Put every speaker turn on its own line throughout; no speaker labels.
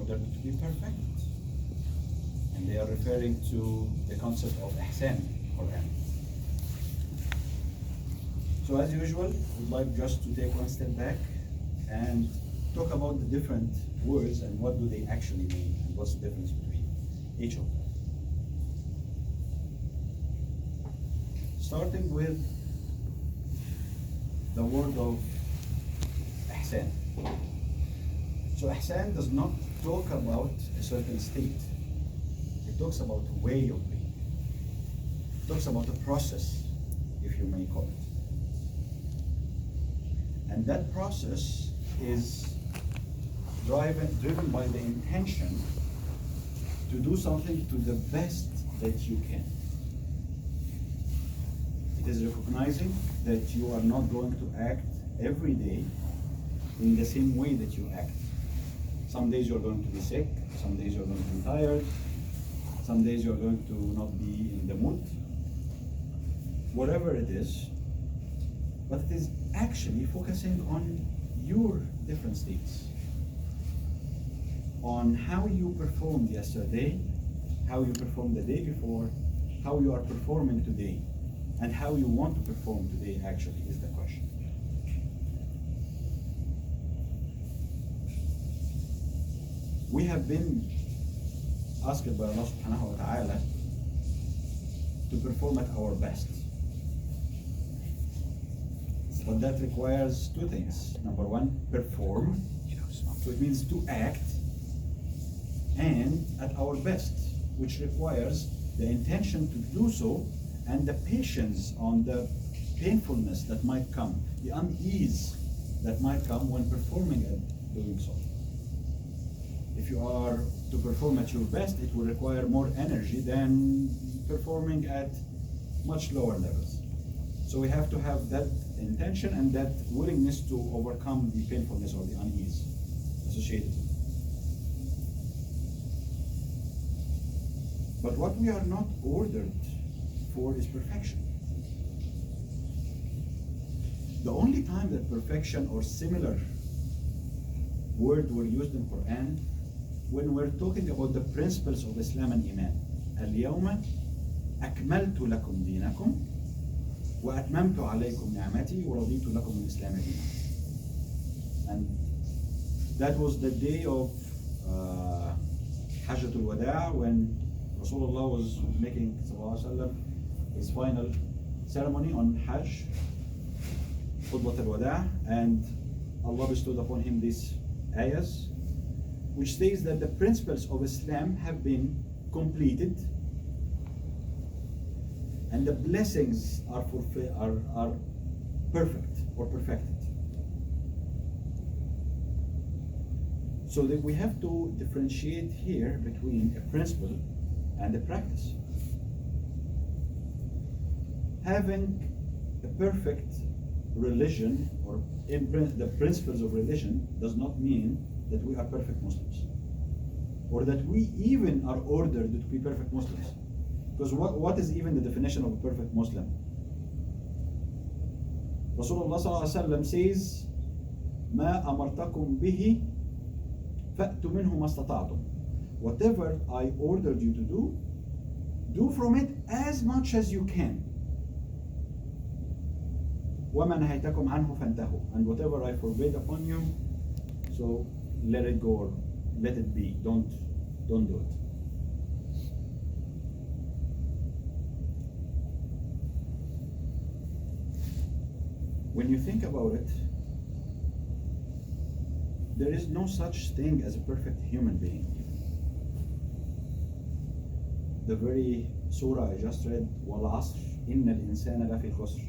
ordered to be perfect. And they are referring to the concept of ihsan in Quran. So as usual, we'd like just to take one step back and talk about the different words and what do they actually mean and what's the difference between each of them. Starting with the word of ihsan. So ihsan does not talk about a certain state. It talks about a way of being. It talks about a process, if you may call it. And that process is driven by the intention to do something to the best that you can. It is recognizing that you are not going to act every day in the same way that you act. Some days you're going to be sick, some days you're going to be tired, some days you're going to not be in the mood. Whatever it is, but it is actually focusing on your different states, on how you performed yesterday, how you performed the day before, how you are performing today, and how you want to perform today actually is the question. We have been asked by Allah subhanahu wa ta'ala to perform at our best. But that requires two things. Number one, perform. So it means to act, and at our best, which requires the intention to do so and the patience on the painfulness that might come, the unease that might come when performing and doing so. If you are to perform at your best, it will require more energy than performing at much lower levels. So we have to have that intention and that willingness to overcome the painfulness or the unease associated with it. But what we are not ordered for is perfection. The only time that perfection or similar word were used in Quran when we're talking about the principles of Islam and Iman. اليوم أكملت لكم دينكم وأتممت عليكم نعمتي ورضيت لكم الإسلام دينا. And that was the day of Hajjatul Wada, when Rasulullah was making his final ceremony on Hajj, Khutbat al-Wada, and Allah bestowed upon him these ayahs, which says that the principles of Islam have been completed and the blessings are perfect or perfected. So that we have to differentiate here between a principle and a practice. Having a perfect religion or the principles of religion does not mean that we are perfect Muslims, or that we even are ordered to be perfect Muslims. Because what is even the definition of a perfect Muslim? Rasulullah ﷺ says, ما أمرتكم به فأتوا منه ما استطعتم. Whatever I ordered you to do, do from it as much as you can. وما نهيتكم عنه فانتهوا. And whatever I forbade upon you, so let it go or let it be. Don't do it. When you think about it, there is no such thing as a perfect human being. The very surah I just read, وَالْعَصْرِ إِنَّ الْإِنسَانَ لَفِي خُسْرٍ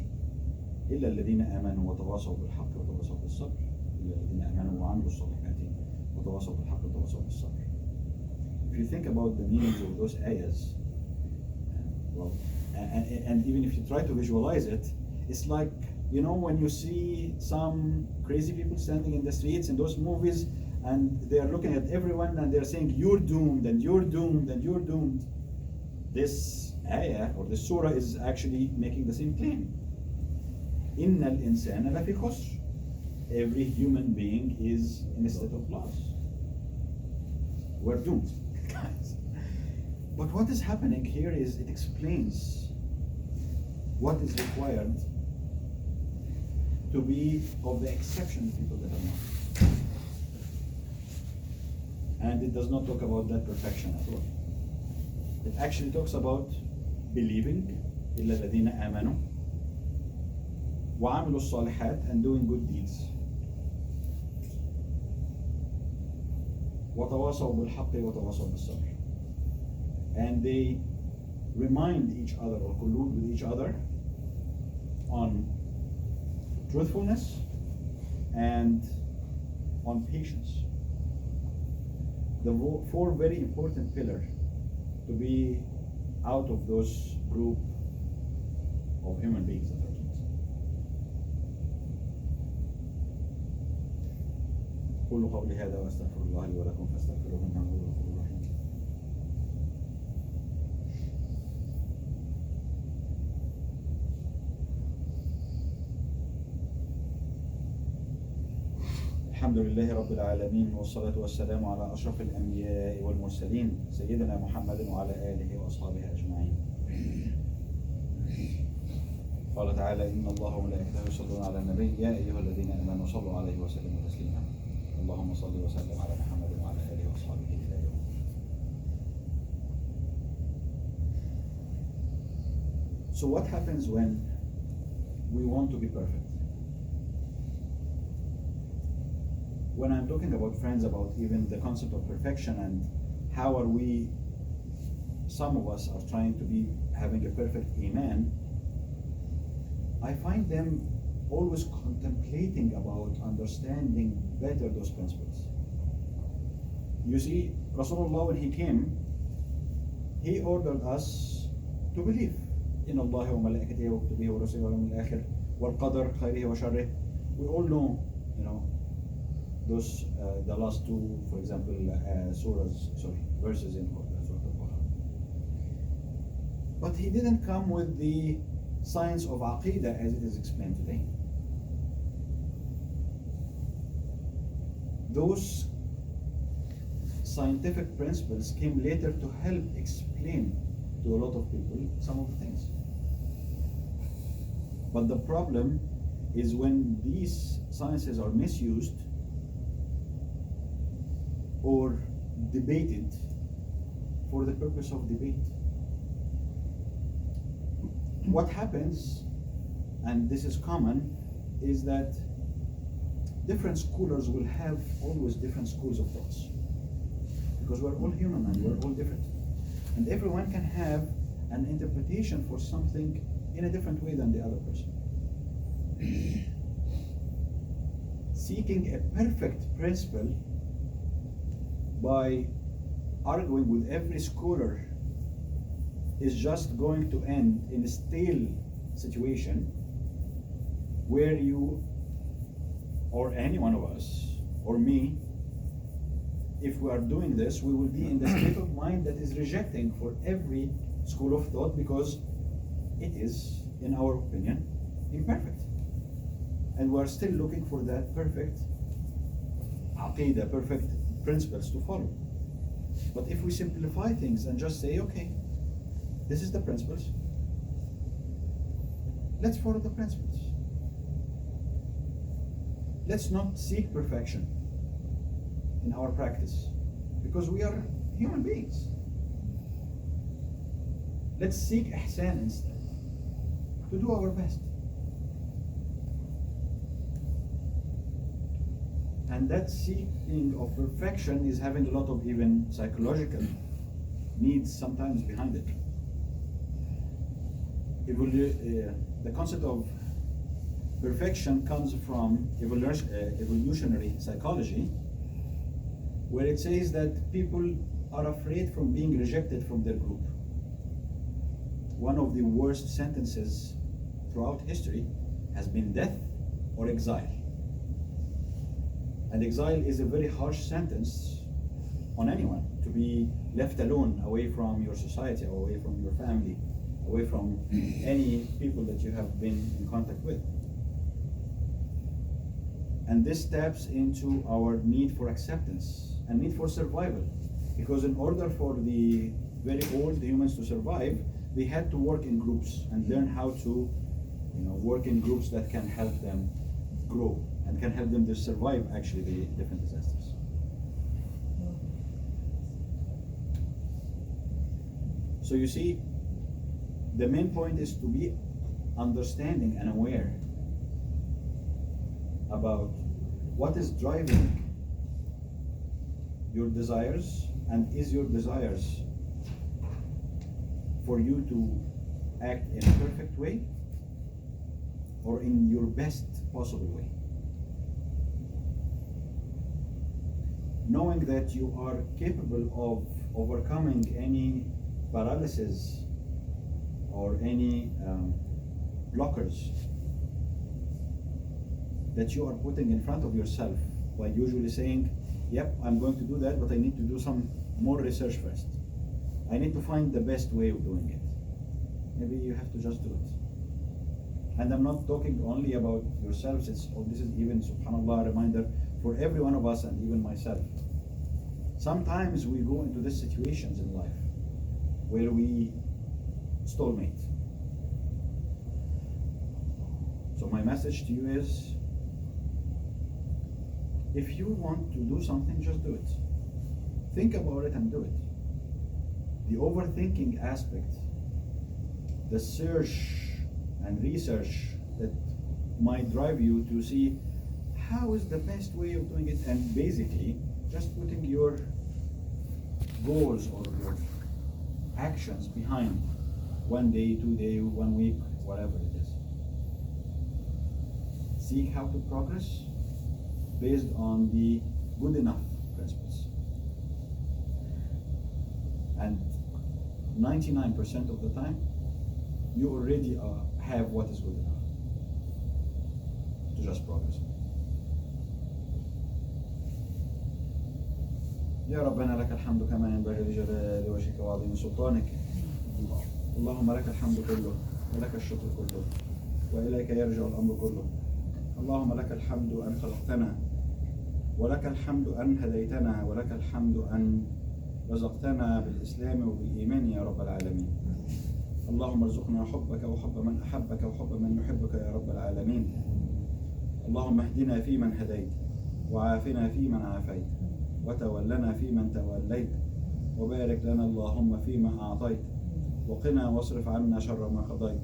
إِلَّا الَّذِينَ آمَنُوا وَتَوَاصَوْا بِالْحَقِّ وَتَوَاصَوْا بِالصَّبْرِ إِلَّا الَّذِينَ آمَنُوا وَعَمِلُوا الصَّالِحَاتِ وَتَوَاصَوْا بِالْحَقِّ وَتَوَاصَوْا بِالصَّبْرِ. If you think about the meanings of those ayahs, and even if you try to visualize it, it's like, you know, when you see some crazy people standing in the streets in those movies and they are looking at everyone and they're saying, you're doomed and you're doomed and you're doomed. This ayah or the surah is actually making the same claim. إِنَّ الْإِنسَانَ لَفِي خُسْرٍ. Every human being is in a state of loss. we're doomed, guys. But what is happening here is it explains what is required to be of the exceptional people that are not. And it does not talk about that perfection at all. It actually talks about believing إلا الذين آمنوا وعملوا الصالحات and doing good deeds. وتواصوا بالحق وتواصوا بالصبر. And they remind each other or collude with each other on truthfulness and on patience. The four very important pillars to be out of those group of human beings that are kings. قولوا قولي هذا واستغفر الله لي ولكم فاستغفروه انه هو الغفور الرحيم. الحمد لله رب العالمين والصلاة والسلام على أشرف الأنبياء والمرسلين سيدنا محمد وعلى آله وأصحابه أجمعين. قال تعالى إن الله وملائكته يصلون على النبي يا أيها الذين آمنوا صلوا عليه وسلموا تسليما. اللهم صل وسلم على محمد وعلى آله وأصحابه إلى يوم الدين. So what happens when we want to be perfect? When I'm talking about friends, about even the concept of perfection and how are we, some of us are trying to be having a perfect iman, I find them always contemplating about understanding better those principles. You see, Rasulullah, when he came, he ordered us to believe in Allah wa malaikatihi wa kutubihi wa rusulihi wal yawmil akhir wal qadar khayrihi wa sharrihi. We all know, those the last two, for example, verses in Surah Al-Quran. But he didn't come with the science of Aqidah as it is explained today. Those scientific principles came later to help explain to a lot of people some of the things. But the problem is when these sciences are misused or debated for the purpose of debate. What happens, and this is common, is that different scholars will have always different schools of thoughts. Because we're all human and we're all different. And everyone can have an interpretation for something in a different way than the other person. Seeking a perfect principle by arguing with every scholar is just going to end in a stale situation where you or any one of us or me, if we are doing this, we will be in the state of mind that is rejecting for every school of thought because it is, in our opinion, imperfect. And we are still looking for that perfect aqidah, perfect principles to follow. But if we simplify things and just say, okay, this is the principles, let's follow the principles. Let's not seek perfection in our practice because we are human beings. Let's seek ihsan instead, to do our best. And that seeking of perfection is having a lot of even psychological needs sometimes behind it. The concept of perfection comes from evolutionary psychology, where it says that people are afraid from being rejected from their group. One of the worst sentences throughout history has been death or exile. And exile is a very harsh sentence on anyone, to be left alone, away from your society, or away from your family, away from any people that you have been in contact with. And this taps into our need for acceptance and need for survival. Because in order for the very old humans to survive, they had to work in groups and learn how to, work in groups that can help them grow and can help them to survive actually the different disasters. So you see, the main point is to be understanding and aware about what is driving your desires, and is your desires for you to act in a perfect way or in your best possible way. Knowing that you are capable of overcoming any paralysis or any blockers that you are putting in front of yourself by usually saying, yep, I'm going to do that, but I need to do some more research first. I need to find the best way of doing it. Maybe you have to just do it. And I'm not talking only about yourselves, this is even, subhanAllah, a reminder for every one of us and even myself. Sometimes we go into these situations in life where we stalemate. So my message to you is, if you want to do something, just do it. Think about it and do it. The overthinking aspect, the search and research that might drive you to see how is the best way of doing it, and basically just putting your goals or your actions behind 1 day, 2 days, 1 week, whatever it is. Seek how to progress based on the good enough principles. And 99% of the time, you already have what is good enough to just progress. يا ربنا لك الحمد كما ينبغي لجلال وجهك وعظيم سلطانك. اللهم لك الحمد كله ولك الشكر كله وإليك يرجع الأمر كله. اللهم لك الحمد أن خلقتنا، ولك الحمد أن هديتنا، ولك الحمد أن رزقتنا بالإسلام وبالإيمان يا رب العالمين. اللهم ارزقنا حبك وحب من أحبك وحب من يحبك يا رب العالمين. اللهم اهدنا فيمن هديت، وعافنا فيمن عافيت، وتولنا فيمن توليت، وبارك لنا اللهم فيما أعطيت، وقنا واصرف عنا شر ما قضيت،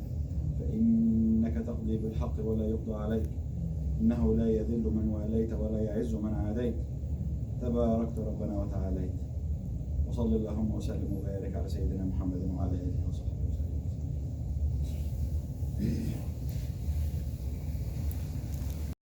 فإنك تقضي بالحق ولا يقضى عليك، إنه لا يذل من واليت ولا يعز من عاديت، تباركت ربنا وتعاليت. وصل اللهم وسلم وبارك على سيدنا محمد وعلى آله وصحبه.